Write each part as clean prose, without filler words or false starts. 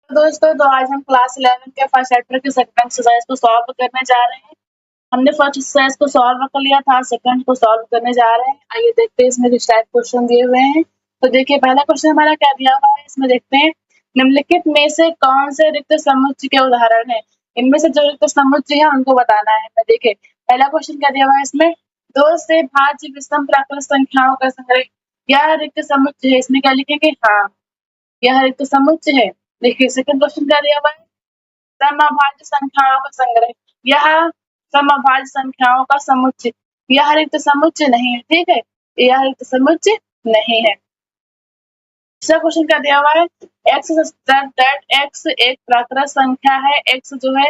दोस्तों तो आज हम क्लास 11 के फर्स्ट चैप्टर के सेकंड एक्सरसाइज को सॉल्व करने जा रहे हैं। हमने फर्स्ट एक्सरसाइज को सॉल्व कर लिया था, सेकंड को सॉल्व करने जा रहे हैं। आइए देखते हैं इसमें किस टाइप क्वेश्चन दिए हुए हैं। तो देखिए पहला क्वेश्चन हमारा क्या दिया हुआ है, इसमें देखते हैं निम्नलिखित में से कौन से रिक्त समुच्चय के उदाहरण है। इनमें से जो रिक्त समुच्चय है उनको बताना है। तो देखिए पहला क्वेश्चन क्या दिया हुआ है, इसमें 2 से भाज्य विषम प्राकृत संख्याओं का संग्रह। यह रिक्त समुच्चय है, इसमें क्या लिखेंगे, हाँ यह रिक्त समुच्चय है। देखिए सेकंड क्वेश्चन क्या दिया हुआ है, समअभाज्य संख्याओं का संग्रह। यह समअभाज्य संख्याओं का समुच्चय, यह रिक्त समुच्चय नहीं है, ठीक है, यह रिक्त समुच्चय नहीं है। दूसरा क्वेश्चन क्या दिया हुआ है, x x एक प्राकृत संख्या है, x जो है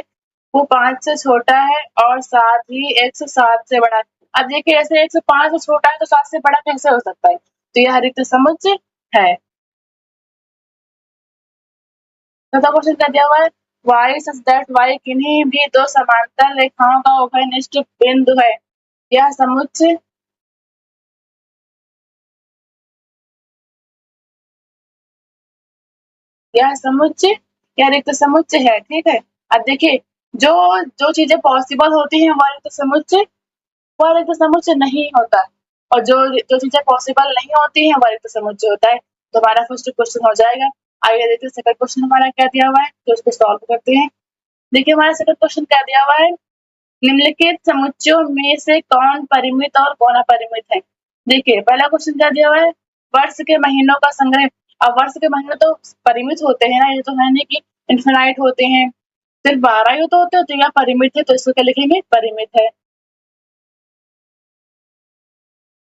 वो 5 से छोटा है और साथ ही x 7 से बड़ा है। अब देखिए ऐसे x 5 से छोटा है तो 7 से बड़ा कैसे हो सकता है, तो यह रिक्त समुच्चय है। चौथा क्वेश्चन क्या दिया हुआ है, y such that y किन्हीं भी दो समांतर रेखाओं का उभयनिष्ठ बिंदु है। यह समुच्चय यह रिक्त समुच्चय है, ठीक है। अब देखिए जो जो चीजें पॉसिबल होती हैं वह रिक्त समुच्चय नहीं होता, और जो जो चीजें पॉसिबल नहीं होती हैं वह रिक्त समुच्चय होता है। तो हमारा फर्स्ट क्वेश्चन हो जाएगा। आइए देखते हैं सेकंड क्वेश्चन हमारा क्या दिया हुआ है, तो उसको सॉल्व करते हैं। देखिए हमारा सेकंड क्वेश्चन क्या दिया हुआ है, निम्नलिखित समुच्चयों में से कौन परिमित और कौन अपरिमित है। देखिए पहला क्वेश्चन क्या दिया हुआ है, वर्ष के महीनों का संग्रह। अब वर्ष के महीने तो परिमित होते हैं ना, ये तो है नहीं कि इनफिनाइट होते हैं, सिर्फ 12 ही तो होते हैं, तो यह परिमित है, तो इसको क्या लिखेंगे, परिमित है।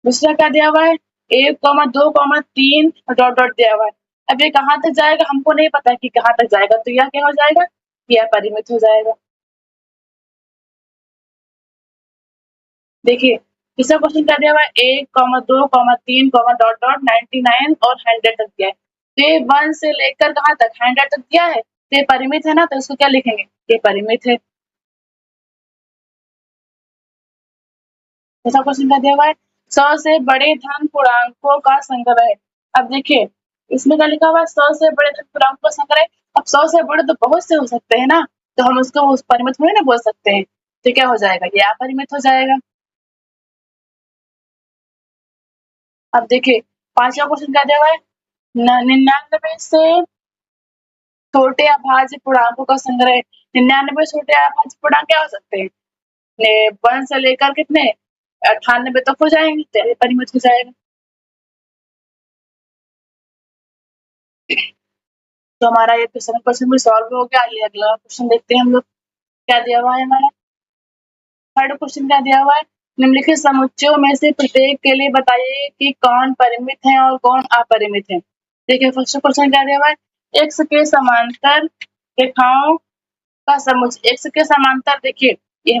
दूसरा क्या दिया हुआ है, 1,2,3 डॉट डॉट दिया हुआ है। अब ये कहाँ तक जाएगा हमको नहीं पता कि कहाँ तक जाएगा, तो यह क्या हो जाएगा, यह परिमित हो जाएगा। देखिए तीसरा क्वेश्चन क्या दिया हुआ है, 1,2,3, डॉट डॉट 99 और 100 तक दिया है। तो ये 1 से लेकर कहाँ तक, 100 तक दिया है, तो ये परिमित है ना, तो इसको क्या लिखेंगे, ये परिमित है। ऐसा क्वेश्चन क्या दिया हुआ है, 100 से बड़े धन पूर्णांकों का संग्रह है। अब देखिए इसमें क्या लिखा हुआ है, 100 से बड़े धन पूर्णांकों का संग्रह। अब 100 से बड़े तो बहुत से हो सकते हैं ना, तो हम उसको उस परिमित थोड़ी ना बोल सकते हैं, तो क्या हो जाएगा, ये अपरिमित हो जाएगा। अब देखिए पांचवा क्वेश्चन क्या दिया हुआ है, 99 से छोटे अभाज्य पूर्णांकों का संग्रह। 99 छोटे अभाज्य पूर्णांक क्या हो सकते हैं, 1 से लेकर कितने 98 तक हो जाएंगे, तो ये परिमित हो जाएगा। तो हमारा ये क्वेश्चन भी सॉल्व हो गया। आइए अगला क्वेश्चन देखते हैं हम लोग क्या दिया हुआ है हमारा। थर्ड क्वेश्चन क्या दिया हुआ है, निम्नलिखित समुच्चयों में से प्रत्येक के लिए बताइए कि कौन परिमित है और कौन अपरिमित है। देखिए फर्स्ट क्वेश्चन क्या दिया हुआ है, एक्स के समांतर रेखाओं का समुच्चय। एक्स के समांतर देखिए ये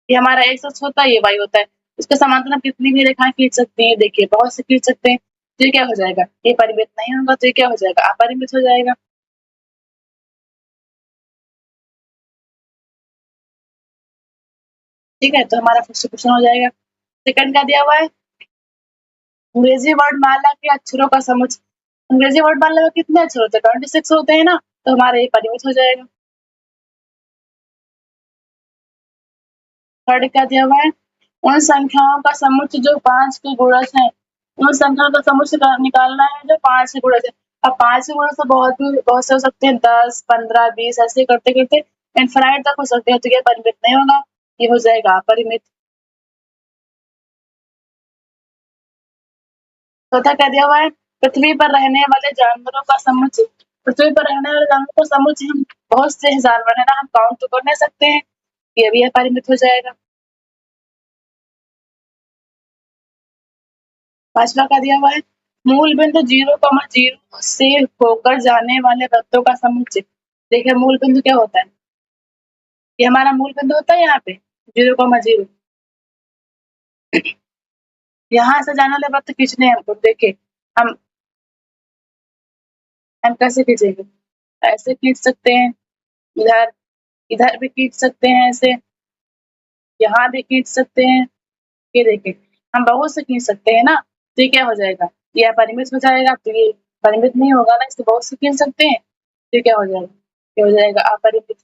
हमारा एक्स अक्ष होता है, ये वाई होता है। इसके समांतर हम कितनी भी रेखाएं खींच सकते हैं, देखिए बहुत से खींच सकते हैं। तो ये क्या हो जाएगा, ये परिमित नहीं होगा, तो ये क्या हो जाएगा, अपरिमित हो जाएगा। ठीक है, तो हमारा फर्स्ट क्वेश्चन हो जाएगा। सेकंड क्या दिया हुआ है, अंग्रेजी वर्ड माला के अक्षरों का समुच्चय। अंग्रेजी वर्ड माला में कितने अक्षर होते हैं, 26 होते हैं ना, तो हमारा ये परिमित हो जाएगा। थर्ड क्या दिया हुआ है, उन संख्याओं का समुच्चय जो 5 के गुणज है। उन संख्याओं का समुच्चय निकालना है जो 5 के गुणज है। अब 5 के गुणज तो बहुत से हो सकते हैं, 10, 15, 20 ऐसे करते करते इनफिनाइट तक हो सकते हैं, तो ये परिमित नहीं होगा, ये हो जाएगा अपरिमित। चौथा क्या दिया हुआ है, पृथ्वी पर रहने वाले जानवरों का समुच्चय। पृथ्वी पर रहने वाले जानवरों का समुच्चय, हम बहुत से जानवर है ना, हम काउंट तो कर नहीं सकते हैं, ये भी अपरिमित हो जाएगा। पांचवा क्या दिया हुआ है, मूल बिंदु 0,0 से होकर जाने वाले वृत्तों का समुच्चय। देखिए मूल बिंदु क्या होता है, ये हमारा मूल बिंदु होता है, यहाँ पे 0,0 यहाँ से जाने वाले वृत्त खींचने हैं हमको। देखिए हम हम कैसे खींचेंगे, ऐसे खींच सकते हैं, इधर इधर भी खींच सकते हैं, ऐसे यहाँ भी खींच सकते हैं। ये देखिए हम बहुत से खींच सकते हैं ना, तो ये क्या हो जाएगा, ये अपरिमित हो जाएगा, तो ये परिमित नहीं होगा ना, इसको बहुत से खींच सकते हैं, तो क्या हो जाएगा? ये हो जाएगा अपरिमित।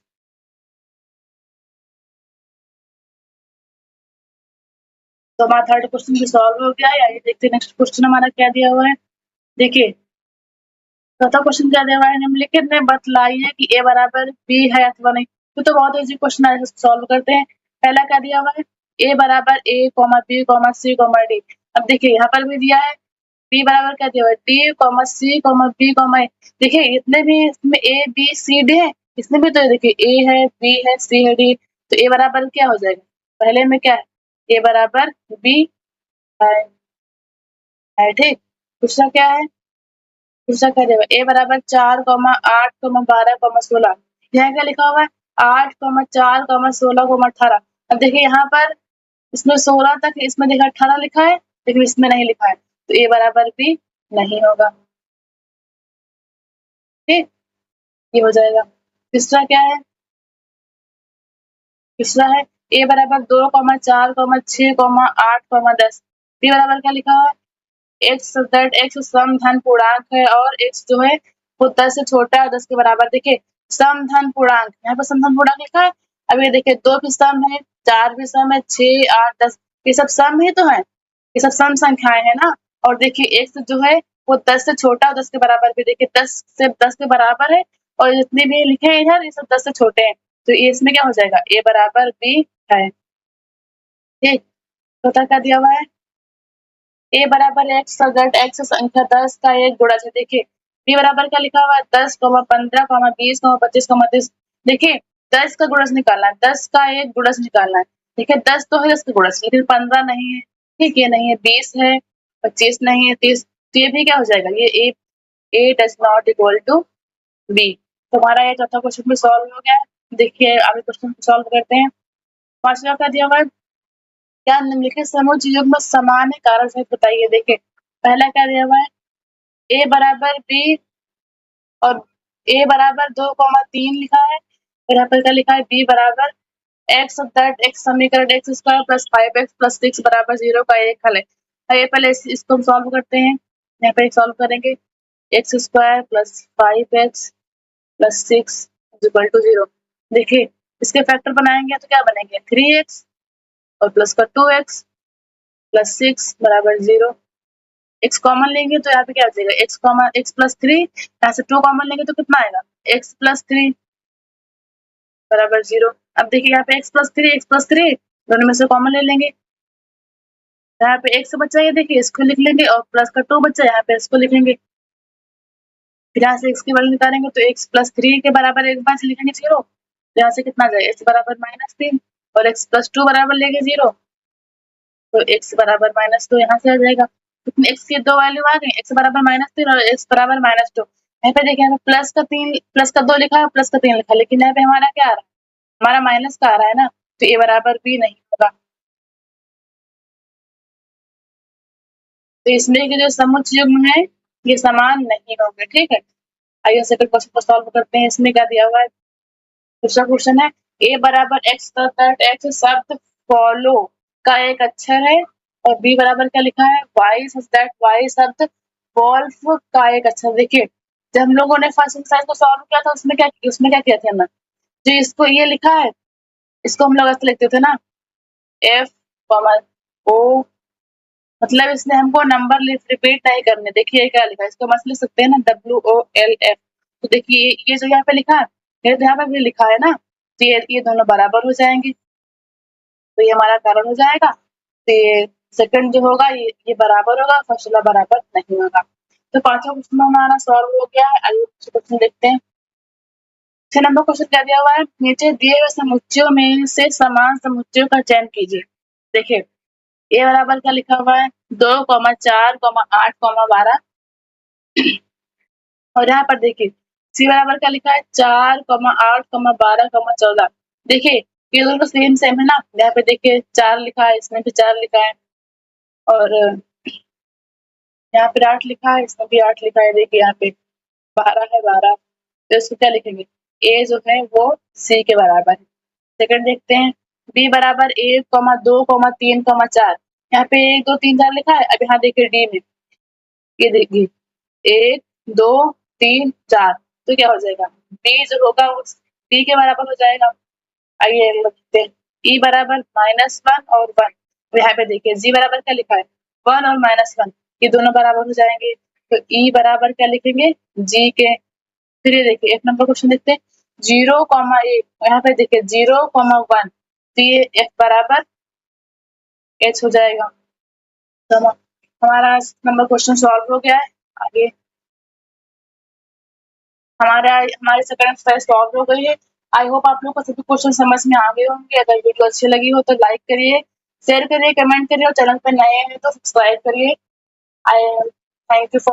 तो हमारा थर्ड क्वेश्चन भी सॉल्व हो गया है। आइए देखते हैं नेक्स्ट क्वेश्चन हमारा क्या दिया हुआ है। देखिए चौथा क्वेश्चन क्या दिया हुआ है, निम्नलिखित में बतलाइए कि ए बराबर बी है अथवा नहीं। तो बहुत इजी क्वेश्चन है, सॉल्व करते हैं। पहला क्या दिया हुआ है, ए बराबर ए comma B comma C comma D. अब देखिए यहाँ पर भी दिया है बी बराबर क्या दिया हुआ है, D comma C comma B comma ए। देखिए इतने भी इसमें ए बी सी डी है, इसमें भी तो देखिए ए है बी है सी है डी। तो ए बराबर क्या हो जाएगा, पहले में क्या है, ए बराबर बी है ठीक। दूसरा क्या है, दूसरा क्या देगा, ए बराबर 4,8,12,16। यहाँ क्या लिखा हुआ है 8,4,16,18। अब देखिए यहाँ पर इसमें 16 तक है, इसमें देखा 18 लिखा है लेकिन इसमें नहीं लिखा है, तो ए बराबर भी नहीं होगा ठीक, ये हो जाएगा। तीसरा क्या है, तीसरा है ए बराबर 2,4,6,8,10। बी बराबर क्या लिखा हुआ है, एक्स सम धन पूर्णांक है और एक्स जो है वो 10 से छोटा है 10 के बराबर। देखिए सम धन पूर्णांक, यहाँ पर सम धन पूर्णांक लिखा है। अब ये देखिए 2 भी सम है, 4 भी सम है, 6 8 10 ये सब सम ही तो है, ये सब सम संख्याएं है ना। और देखिए एक्स जो है वो 10 से छोटा और 10 के बराबर भी, देखिए 10 से 10 के बराबर है और जितने भी लिखे हैं इधर ये सब 10 से छोटे हैं, तो ये इसमें क्या हो जाएगा, ए बराबर बी है ठीक। चौथा क्या दिया हुआ है, ए बराबर एक्स अगर एक्स संख्या 10 का एक गुणज है। देखिए बी बराबर क्या लिखा हुआ है 10, 15, 20, 25, 30। देखिए 10 का गुणज निकालना है, 10 का एक गुणज निकालना है। देखिए 10 तो है 10 का गुणज, लेकिन 15 नहीं है ठीक, ये नहीं है, 20 है, 25 नहीं है, 30। तो ये भी क्या हो जाएगा, ये A does not equal to B. तो हमारा ये चौथा क्वेश्चन भी सॉल्व हो गया है। देखिए अभी क्वेश्चन को सॉल्व करते हैं। पांचवा क्या दिया हुआ है, क्या निम्नलिखित समोच्च युग्म समान है, कारण सहित बताइए। देखिए पहला क्या दिया हुआ है, ए बराबर बी और ए बराबर 2,3 लिखा है, और यहाँ पर क्या लिखा है बी बराबर एक्स दैट एक्स समीकरण x square plus 5x plus 6 बराबर 0 का एक हल है। आइए पहले इसको हम सॉल्व करते हैं। यहाँ पे सॉल्व करेंगे, x square plus 5x plus 6 equal to 0। देखिए इसके फैक्टर बनाएंगे तो क्या बनेंगे, 3x और प्लस का 2x प्लस 6 बराबर 0। एक्स कॉमन लेंगे तो यहाँ पे क्या आ जाएगा, एक्स कॉमन एक्स प्लस 3, यहाँ से 2 कॉमन लेंगे तो कितना आएगा, एक्स प्लस 3 बराबर 0। अब देखिए यहाँ पे एक्स प्लस थ्री दोनों में से कॉमन ले लेंगे, यहाँ पे एक्स बचा है, देखिए इसको लिख लेंगे और प्लस का 2 बचा है, यहाँ पे इसको लिखेंगे। फिर यहाँ से एक्स की वैल्यू निकालेंगे तो एक्स प्लस 3 के बराबर एक बार से लिखेंगे 0, तो यहाँ से कितना आ जाएगा, एक्स बराबर -3 और एक्स प्लस 2 बराबर लेंगे 0, तो एक्स बराबर -2 यहाँ से आ जाएगा। कितने एक्स की दो वैल्यू आ गई, एक्स बराबर -3 और एक्स बराबर -2। यहाँ पे देखिए यहाँ पे प्लस का 2 लिखा है, प्लस का 3 लिखा है, लेकिन यहाँ पे हमारा क्या आ रहा है, हमारा माइनस का आ रहा है ना, तो ए बराबर बी नहीं होगा। तो इसमें के जो समुच्च युग्म है ये समान नहीं होंगे ठीक है। आइए सेकंड क्वेश्चन को सॉल्व करते हैं। इसमें क्या दिया हुआ है, दूसरा क्वेश्चन है ए बराबर एक्स दैट एक्स शब्द फॉलो का एक अक्षर है, और बी बराबर क्या लिखा है, वाई दैट वाई शब्द वॉल्फ का एक अक्षर। देखिए जब हम लोगों ने फर्स्ट एक्सरसाइज को सॉल्व किया था उसमें क्या किया था हमने, जो इसको ये लिखा है इसको हम लोग ऐसे लिखते थे ना, एफ ओ, मतलब इसने हमको नंबर रिपीट नहीं करने। देखिए क्या लिखा है, इसको मत लिख सकते हैं ना, WOLF। तो देखिए ये जो यहाँ पे लिखा है, ये तो यहाँ पे भी लिखा है ना, तो ये दोनों बराबर हो जाएंगे, तो ये हमारा कारण हो जाएगा। तो ये सेकंड जो होगा ये बराबर होगा, फर्स्ट वाला बराबर नहीं होगा। तो पांचवा क्वेश्चन हमारा सॉल्व हो गया है। आइए क्वेश्चन देखते हैं। 6 नंबर क्वेश्चन क्या दिया हुआ है, नीचे दिए हुए समुच्चयों में से समान समुच्चयों का चयन कीजिए। देखिए ए बराबर क्या लिखा हुआ है, 2,4,8,12 और यहाँ पर देखिए सी बराबर क्या लिखा है, 4,8,12,14। देखिए ये दोनों सेम सेम है ना, यहाँ पे देखिए 4 लिखा है, इसमें भी 4 लिखा है, और यहाँ पे 8 लिखा है, इसमें भी 8 लिखा है। देखिए यहाँ पे 12 है, 12, तो इसको क्या लिखेंगे, ए जो है वो सी के बराबर है। सेकंड देखते हैं, बी बराबर 1,2,3,4। यहाँ पे 1 2 3 4 लिखा है। अब यहाँ देखिए डी में, ये देखिए 1 2 3 4, तो क्या हो जाएगा, बी जो होगा वो डी के बराबर हो जाएगा। आइए लिखते हैं, ई बराबर -1 और 1। तो यहाँ पे देखिए जी बराबर क्या लिखा है, 1 और -1, ये दोनों बराबर हो जाएंगे। तो ई बराबर क्या लिखेंगे, जी के। फिर ये देखिए 1 नंबर क्वेश्चन देखते हैं, 0,1, यहाँ पे देखिए 0,1, तो ये एफ बराबर एच हो जाएगा। तो हमारा नंबर क्वेश्चन सॉल्व हो गया है। आगे हमारी सेकंड एक्सरसाइज सॉल्व हो गई है। आई होप आप लोग को सभी क्वेश्चन समझ में आ गए होंगे। अगर वीडियो अच्छी लगी हो तो लाइक करिए, शेयर करिए, कमेंट करिए और चैनल पे नए हैं तो सब्सक्राइब करिए। आई थैंक यू फॉर